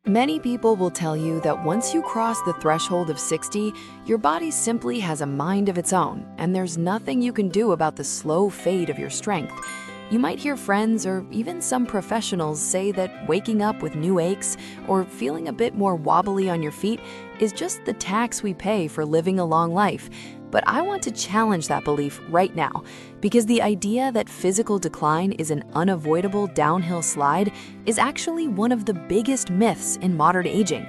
Many people will tell you that once you cross the threshold of 60, your body simply has a mind of its own, and there's nothing you can do about the slow fade of your strength. You might hear friends or even some professionals say that waking up with new aches or feeling a bit more wobbly on your feet is just the tax we pay for living a long life. But I want to challenge that belief right now, because the idea that physical decline is an unavoidable downhill slide is actually one of the biggest myths in modern aging.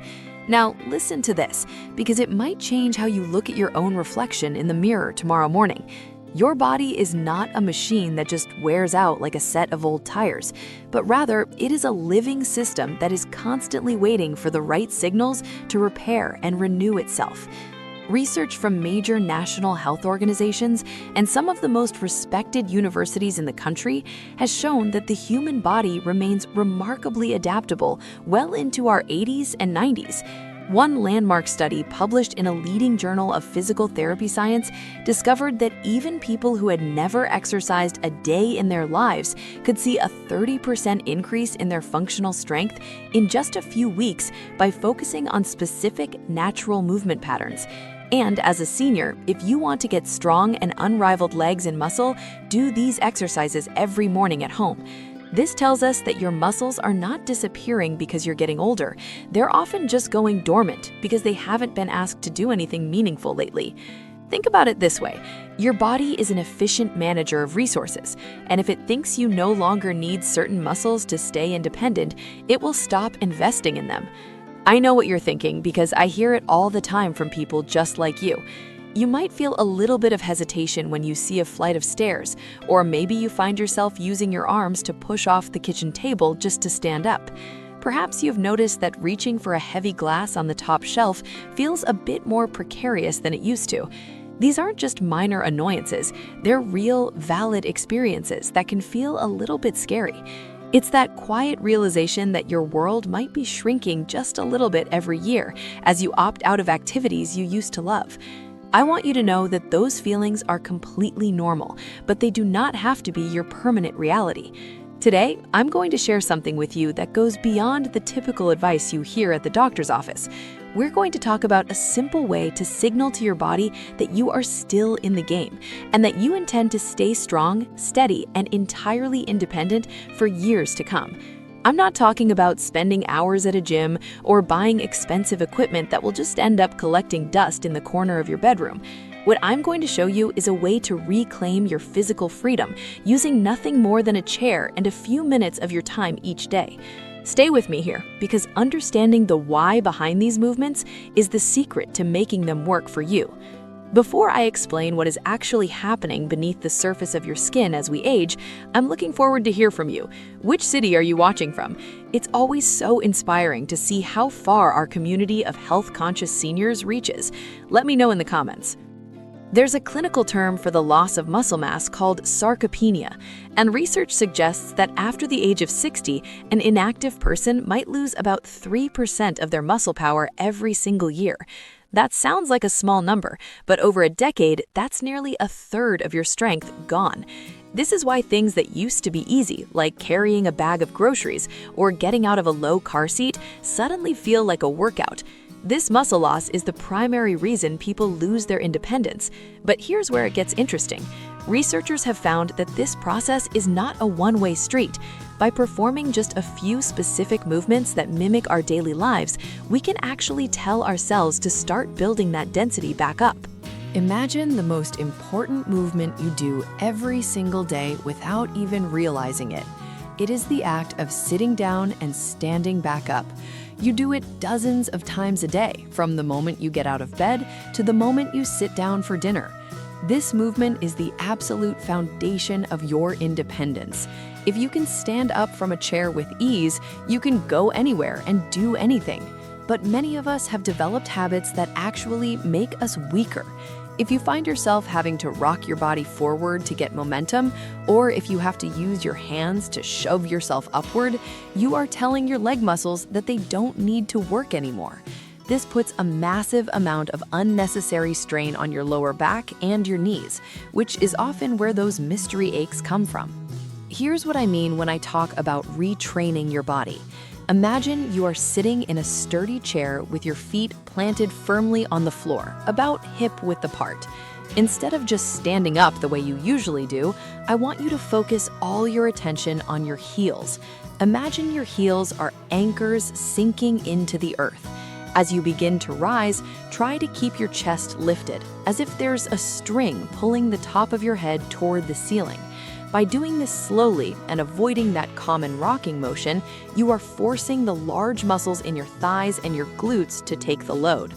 Now, listen to this, because it might change how you look at your own reflection in the mirror tomorrow morning. Your body is not a machine that just wears out like a set of old tires, but rather it is a living system that is constantly waiting for the right signals to repair and renew itself. Research from major national health organizations and some of the most respected universities in the country has shown that the human body remains remarkably adaptable well into our 80s and 90s. One landmark study published in a leading journal of physical therapy science discovered that even people who had never exercised a day in their lives could see a 30% increase in their functional strength in just a few weeks by focusing on specific natural movement patterns. And as a senior, if you want to get strong and unrivaled legs and muscle, do these exercises every morning at home. This tells us that your muscles are not disappearing because you're getting older. They're often just going dormant because they haven't been asked to do anything meaningful lately. Think about it this way. Your body is an efficient manager of resources, and if it thinks you no longer need certain muscles to stay independent, it will stop investing in them. I know what you're thinking because I hear it all the time from people just like you. You might feel a little bit of hesitation when you see a flight of stairs, or maybe you find yourself using your arms to push off the kitchen table just to stand up. Perhaps you've noticed that reaching for a heavy glass on the top shelf feels a bit more precarious than it used to. These aren't just minor annoyances, they're real, valid experiences that can feel a little bit scary. It's that quiet realization that your world might be shrinking just a little bit every year as you opt out of activities you used to love. I want you to know that those feelings are completely normal, but they do not have to be your permanent reality. Today, I'm going to share something with you that goes beyond the typical advice you hear at the doctor's office. We're going to talk about a simple way to signal to your body that you are still in the game and that you intend to stay strong, steady, and entirely independent for years to come. I'm not talking about spending hours at a gym or buying expensive equipment that will just end up collecting dust in the corner of your bedroom. What I'm going to show you is a way to reclaim your physical freedom using nothing more than a chair and a few minutes of your time each day. Stay with me here, because understanding the why behind these movements is the secret to making them work for you. Before I explain what is actually happening beneath the surface of your skin as we age, I'm looking forward to hear from you. Which city are you watching from? It's always so inspiring to see how far our community of health-conscious seniors reaches. Let me know in the comments. There's a clinical term for the loss of muscle mass called sarcopenia, and research suggests that after the age of 60, an inactive person might lose about 3% of their muscle power every single year. That sounds like a small number, but over a decade, that's nearly a third of your strength gone. This is why things that used to be easy, like carrying a bag of groceries or getting out of a low car seat, suddenly feel like a workout. This muscle loss is the primary reason people lose their independence. But here's where it gets interesting. Researchers have found that this process is not a one-way street. By performing just a few specific movements that mimic our daily lives, we can actually tell ourselves to start building that density back up. Imagine the most important movement you do every single day without even realizing it. It is the act of sitting down and standing back up. You do it dozens of times a day, from the moment you get out of bed to the moment you sit down for dinner. This movement is the absolute foundation of your independence. If you can stand up from a chair with ease, you can go anywhere and do anything. But many of us have developed habits that actually make us weaker. If you find yourself having to rock your body forward to get momentum, or if you have to use your hands to shove yourself upward, you are telling your leg muscles that they don't need to work anymore. This puts a massive amount of unnecessary strain on your lower back and your knees, which is often where those mystery aches come from. Here's what I mean when I talk about retraining your body. Imagine you are sitting in a sturdy chair with your feet planted firmly on the floor, about hip-width apart. Instead of just standing up the way you usually do, I want you to focus all your attention on your heels. Imagine your heels are anchors sinking into the earth. As you begin to rise, try to keep your chest lifted, as if there's a string pulling the top of your head toward the ceiling. By doing this slowly and avoiding that common rocking motion, you are forcing the large muscles in your thighs and your glutes to take the load.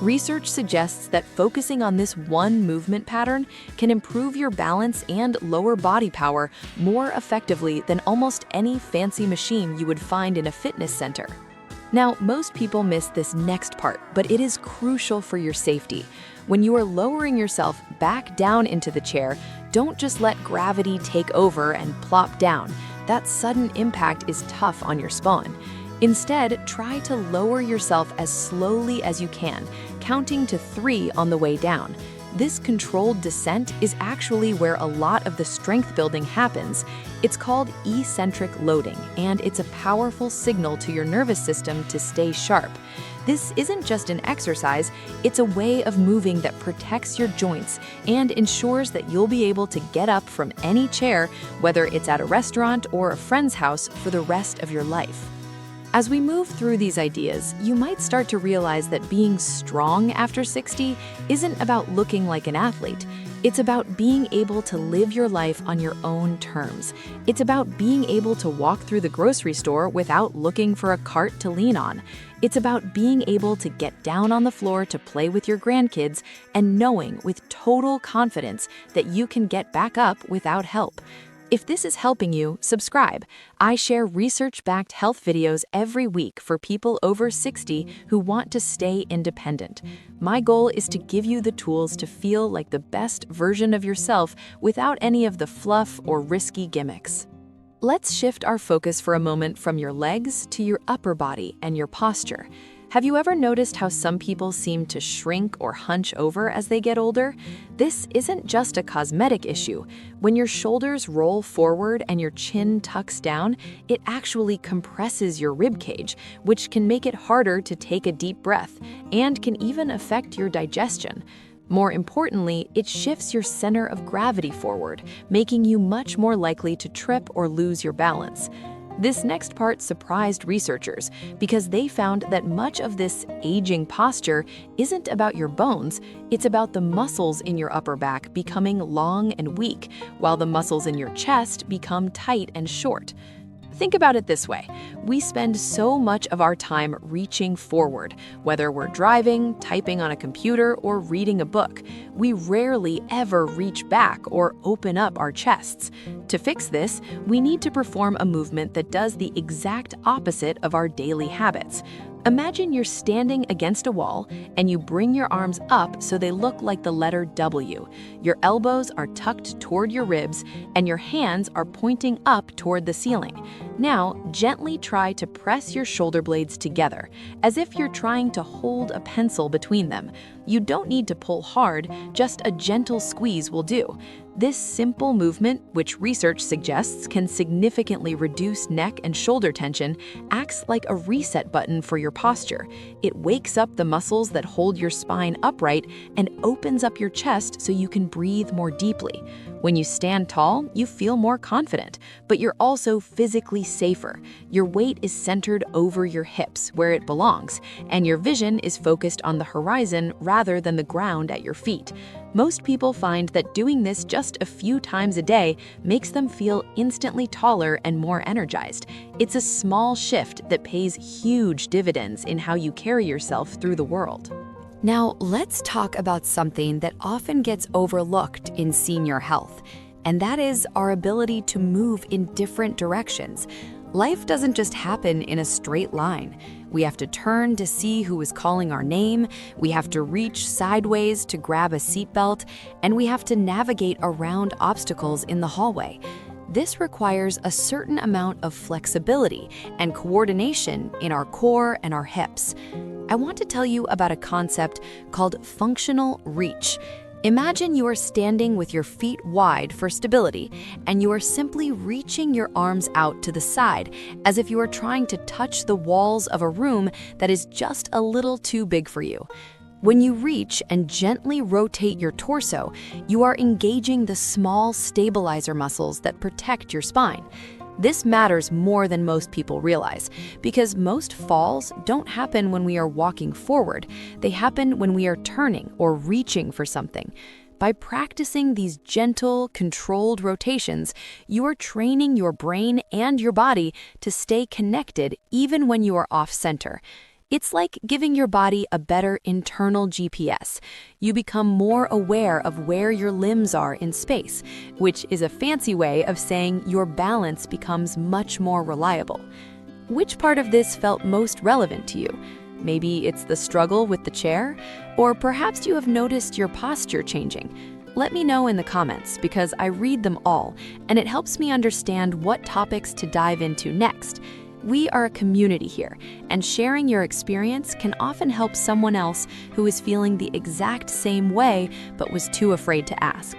Research suggests that focusing on this one movement pattern can improve your balance and lower body power more effectively than almost any fancy machine you would find in a fitness center. Now, most people miss this next part, but it is crucial for your safety. When you are lowering yourself back down into the chair, don't just let gravity take over and plop down. That sudden impact is tough on your spine. Instead, try to lower yourself as slowly as you can, counting to 3 on the way down. This controlled descent is actually where a lot of the strength building happens. It's called eccentric loading, and it's a powerful signal to your nervous system to stay sharp. This isn't just an exercise, it's a way of moving that protects your joints and ensures that you'll be able to get up from any chair, whether it's at a restaurant or a friend's house, for the rest of your life. As we move through these ideas, you might start to realize that being strong after 60 isn't about looking like an athlete. It's about being able to live your life on your own terms. It's about being able to walk through the grocery store without looking for a cart to lean on. It's about being able to get down on the floor to play with your grandkids and knowing with total confidence that you can get back up without help. If this is helping you, subscribe. I share research-backed health videos every week for people over 60 who want to stay independent. My goal is to give you the tools to feel like the best version of yourself without any of the fluff or risky gimmicks. Let's shift our focus for a moment from your legs to your upper body and your posture. Have you ever noticed how some people seem to shrink or hunch over as they get older? This isn't just a cosmetic issue. When your shoulders roll forward and your chin tucks down, it actually compresses your rib cage, which can make it harder to take a deep breath and can even affect your digestion. More importantly, it shifts your center of gravity forward, making you much more likely to trip or lose your balance. This next part surprised researchers because they found that much of this aging posture isn't about your bones, it's about the muscles in your upper back becoming long and weak, while the muscles in your chest become tight and short. Think about it this way. We spend so much of our time reaching forward, whether we're driving, typing on a computer, or reading a book. We rarely ever reach back or open up our chests. To fix this, we need to perform a movement that does the exact opposite of our daily habits. Imagine you're standing against a wall and you bring your arms up so they look like the letter W. Your elbows are tucked toward your ribs and your hands are pointing up toward the ceiling. Now, gently try to press your shoulder blades together, as if you're trying to hold a pencil between them. You don't need to pull hard, just a gentle squeeze will do. This simple movement, which research suggests can significantly reduce neck and shoulder tension, acts like a reset button for your posture. It wakes up the muscles that hold your spine upright and opens up your chest so you can breathe more deeply. When you stand tall, you feel more confident, but you're also physically safer. Your weight is centered over your hips, where it belongs, and your vision is focused on the horizon rather than the ground at your feet. Most people find that doing this just a few times a day makes them feel instantly taller and more energized. It's a small shift that pays huge dividends in how you carry yourself through the world. Now, let's talk about something that often gets overlooked in senior health, and that is our ability to move in different directions. Life doesn't just happen in a straight line. We have to turn to see who is calling our name, we have to reach sideways to grab a seatbelt, and we have to navigate around obstacles in the hallway. This requires a certain amount of flexibility and coordination in our core and our hips. I want to tell you about a concept called functional reach. Imagine you are standing with your feet wide for stability, and you are simply reaching your arms out to the side as if you are trying to touch the walls of a room that is just a little too big for you. When you reach and gently rotate your torso, you are engaging the small stabilizer muscles that protect your spine. This matters more than most people realize, because most falls don't happen when we are walking forward. They happen when we are turning or reaching for something. By practicing these gentle, controlled rotations, you are training your brain and your body to stay connected even when you are off-center. It's like giving your body a better internal GPS. You become more aware of where your limbs are in space, which is a fancy way of saying your balance becomes much more reliable. Which part of this felt most relevant to you? Maybe it's the struggle with the chair, or perhaps you have noticed your posture changing. Let me know in the comments, because I read them all, and it helps me understand what topics to dive into next. We are a community here, and sharing your experience can often help someone else who is feeling the exact same way but was too afraid to ask.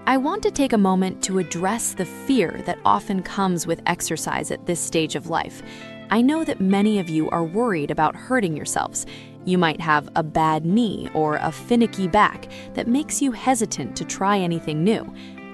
I want to take a moment to address the fear that often comes with exercise at this stage of life. I know that many of you are worried about hurting yourselves. You might have a bad knee or a finicky back that makes you hesitant to try anything new.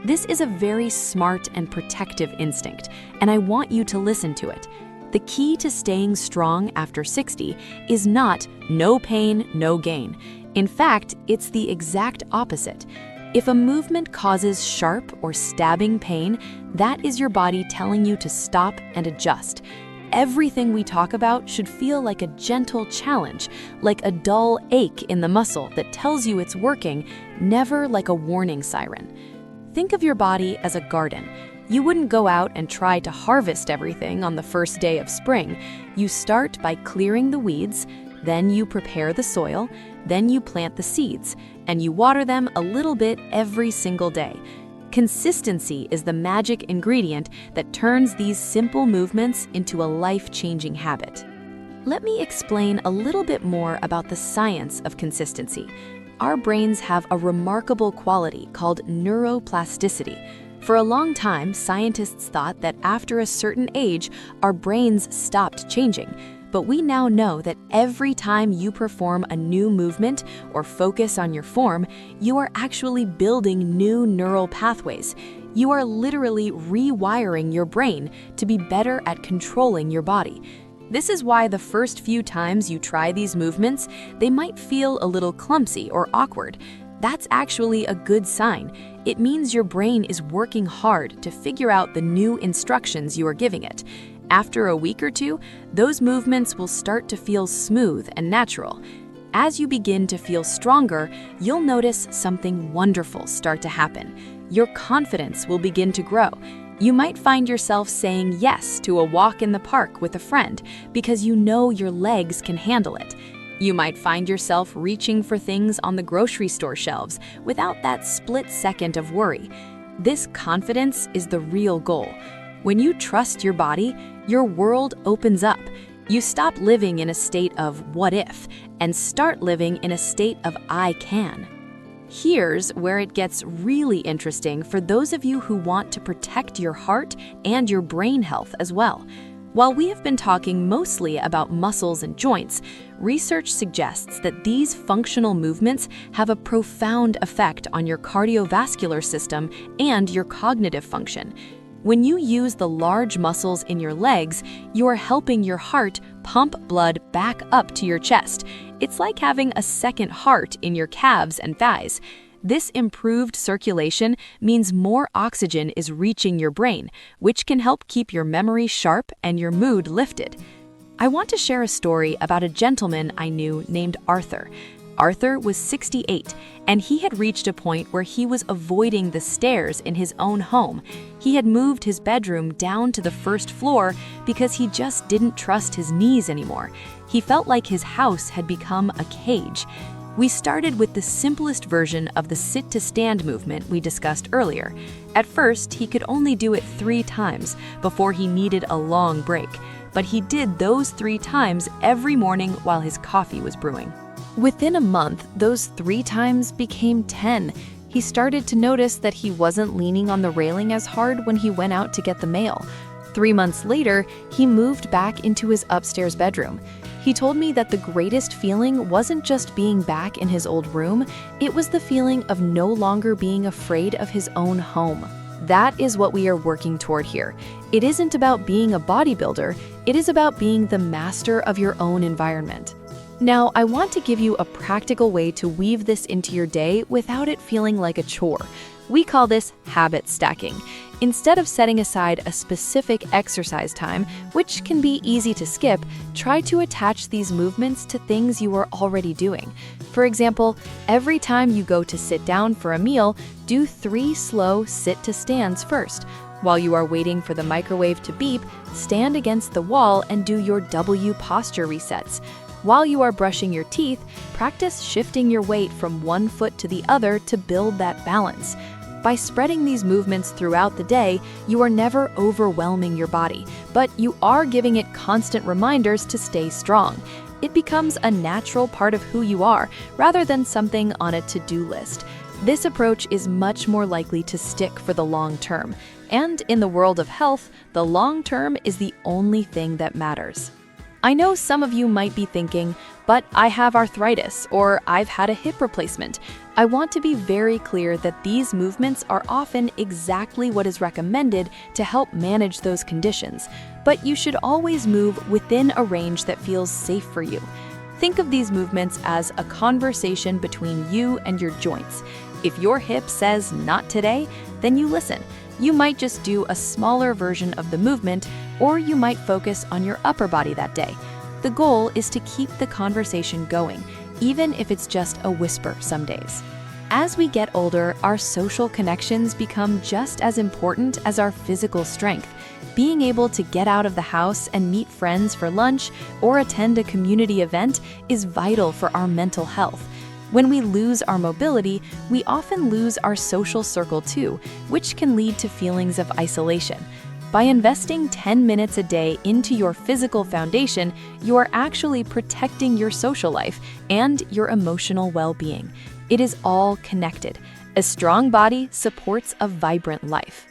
This is a very smart and protective instinct, and I want you to listen to it. The key to staying strong after 60 is not no pain, no gain. In fact, it's the exact opposite. If a movement causes sharp or stabbing pain, that is your body telling you to stop and adjust. Everything we talk about should feel like a gentle challenge, like a dull ache in the muscle that tells you it's working, never like a warning siren. Think of your body as a garden. You wouldn't go out and try to harvest everything on the first day of spring. You start by clearing the weeds, then you prepare the soil, then you plant the seeds, and you water them a little bit every single day. Consistency is the magic ingredient that turns these simple movements into a life-changing habit. Let me explain a little bit more about the science of consistency. Our brains have a remarkable quality called neuroplasticity. For a long time, scientists thought that after a certain age, our brains stopped changing. But we now know that every time you perform a new movement or focus on your form, you are actually building new neural pathways. You are literally rewiring your brain to be better at controlling your body. This is why the first few times you try these movements, they might feel a little clumsy or awkward. That's actually a good sign. It means your brain is working hard to figure out the new instructions you are giving it. After a week or two, those movements will start to feel smooth and natural. As you begin to feel stronger, you'll notice something wonderful start to happen. Your confidence will begin to grow. You might find yourself saying yes to a walk in the park with a friend because you know your legs can handle it. You might find yourself reaching for things on the grocery store shelves without that split second of worry. This confidence is the real goal. When you trust your body, your world opens up. You stop living in a state of what if and start living in a state of I can. Here's where it gets really interesting for those of you who want to protect your heart and your brain health as well. While we have been talking mostly about muscles and joints, research suggests that these functional movements have a profound effect on your cardiovascular system and your cognitive function. When you use the large muscles in your legs, you are helping your heart pump blood back up to your chest. It's like having a second heart in your calves and thighs. This improved circulation means more oxygen is reaching your brain, which can help keep your memory sharp and your mood lifted. I want to share a story about a gentleman I knew named Arthur. Arthur was 68, and he had reached a point where he was avoiding the stairs in his own home. He had moved his bedroom down to the first floor because he just didn't trust his knees anymore. He felt like his house had become a cage. We started with the simplest version of the sit-to-stand movement we discussed earlier. At first, he could only do it 3 times before he needed a long break, but he did those 3 times every morning while his coffee was brewing. Within a month, those 3 times became 10. He started to notice that he wasn't leaning on the railing as hard when he went out to get the mail. 3 months later, he moved back into his upstairs bedroom. He told me that the greatest feeling wasn't just being back in his old room, it was the feeling of no longer being afraid of his own home. That is what we are working toward here. It isn't about being a bodybuilder, it is about being the master of your own environment. Now, I want to give you a practical way to weave this into your day without it feeling like a chore. We call this habit stacking. Instead of setting aside a specific exercise time, which can be easy to skip, try to attach these movements to things you are already doing. For example, every time you go to sit down for a meal, do 3 slow sit-to-stands first. While you are waiting for the microwave to beep, stand against the wall and do your W posture resets. While you are brushing your teeth, practice shifting your weight from one foot to the other to build that balance. By spreading these movements throughout the day, you are never overwhelming your body, but you are giving it constant reminders to stay strong. It becomes a natural part of who you are, rather than something on a to-do list. This approach is much more likely to stick for the long term. And in the world of health, the long term is the only thing that matters. I know some of you might be thinking, but I have arthritis or I've had a hip replacement. I want to be very clear that these movements are often exactly what is recommended to help manage those conditions, but you should always move within a range that feels safe for you. Think of these movements as a conversation between you and your joints. If your hip says not today, then you listen. You might just do a smaller version of the movement, or you might focus on your upper body that day. The goal is to keep the conversation going, even if it's just a whisper some days. As we get older, our social connections become just as important as our physical strength. Being able to get out of the house and meet friends for lunch or attend a community event is vital for our mental health. When we lose our mobility, we often lose our social circle too, which can lead to feelings of isolation. By investing 10 minutes a day into your physical foundation, you are actually protecting your social life and your emotional well-being. It is all connected. A strong body supports a vibrant life.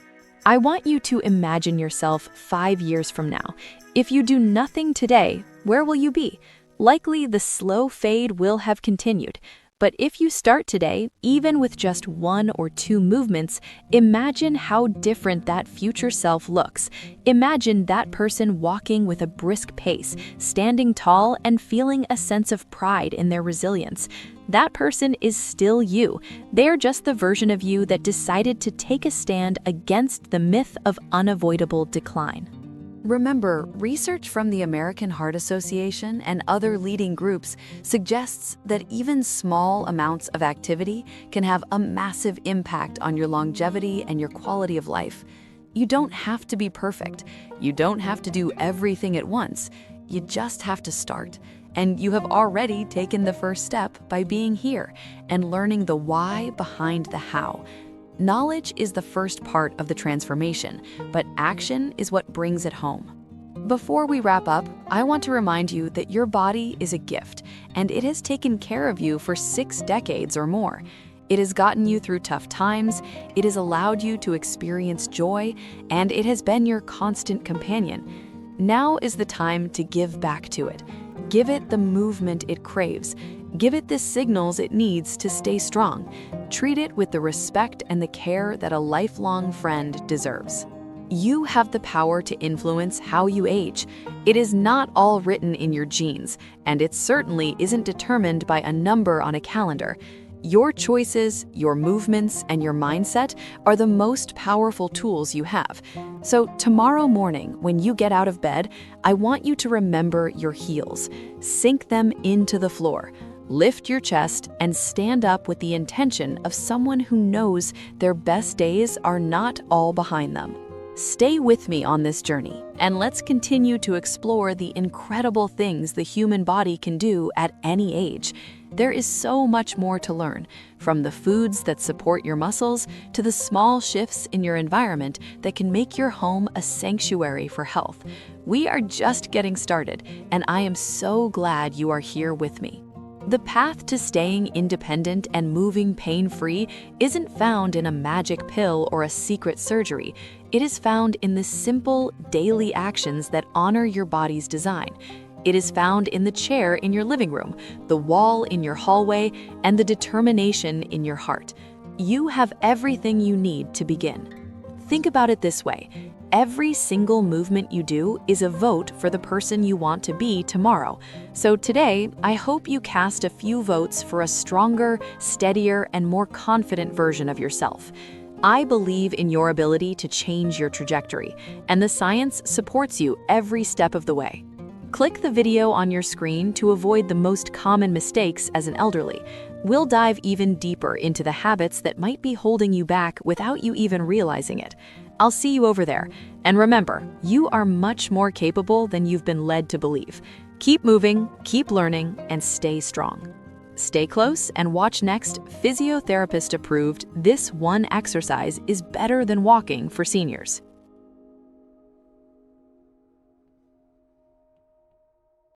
I want you to imagine yourself 5 years from now. If you do nothing today, where will you be? Likely the slow fade will have continued. But if you start today, even with just 1 or 2 movements, imagine how different that future self looks. Imagine that person walking with a brisk pace, standing tall and feeling a sense of pride in their resilience. That person is still you. They're just the version of you that decided to take a stand against the myth of unavoidable decline. Remember, research from the American Heart Association and other leading groups suggests that even small amounts of activity can have a massive impact on your longevity and your quality of life. You don't have to be perfect. You don't have to do everything at once. You just have to start. And you have already taken the first step by being here and learning the why behind the how. Knowledge is the first part of the transformation, but action is what brings it home. Before we wrap up, I want to remind you that your body is a gift, and it has taken care of you for 6 decades or more. It has gotten you through tough times, it has allowed you to experience joy, and it has been your constant companion. Now is the time to give back to it. Give it the movement it craves. Give it the signals it needs to stay strong. Treat it with the respect and the care that a lifelong friend deserves. You have the power to influence how you age. It is not all written in your genes, and it certainly isn't determined by a number on a calendar. Your choices, your movements, and your mindset are the most powerful tools you have. So tomorrow morning, when you get out of bed, I want you to remember your heels. Sink them into the floor. Lift your chest and stand up with the intention of someone who knows their best days are not all behind them. Stay with me on this journey, and let's continue to explore the incredible things the human body can do at any age. There is so much more to learn, from the foods that support your muscles to the small shifts in your environment that can make your home a sanctuary for health. We are just getting started, and I am so glad you are here with me. The path to staying independent and moving pain-free isn't found in a magic pill or a secret surgery. It is found in the simple, daily actions that honor your body's design. It is found in the chair in your living room, the wall in your hallway, and the determination in your heart. You have everything you need to begin. Think about it this way. Every single movement you do is a vote for the person you want to be tomorrow. So today, I hope you cast a few votes for a stronger, steadier, and more confident version of yourself. I believe in your ability to change your trajectory, and the science supports you every step of the way. Click the video on your screen to avoid the most common mistakes as an elderly. We'll dive even deeper into the habits that might be holding you back without you even realizing it. I'll see you over there. And remember, you are much more capable than you've been led to believe. Keep moving, keep learning, and stay strong. Stay close and watch next physiotherapist approved "This one exercise is better than walking" for seniors.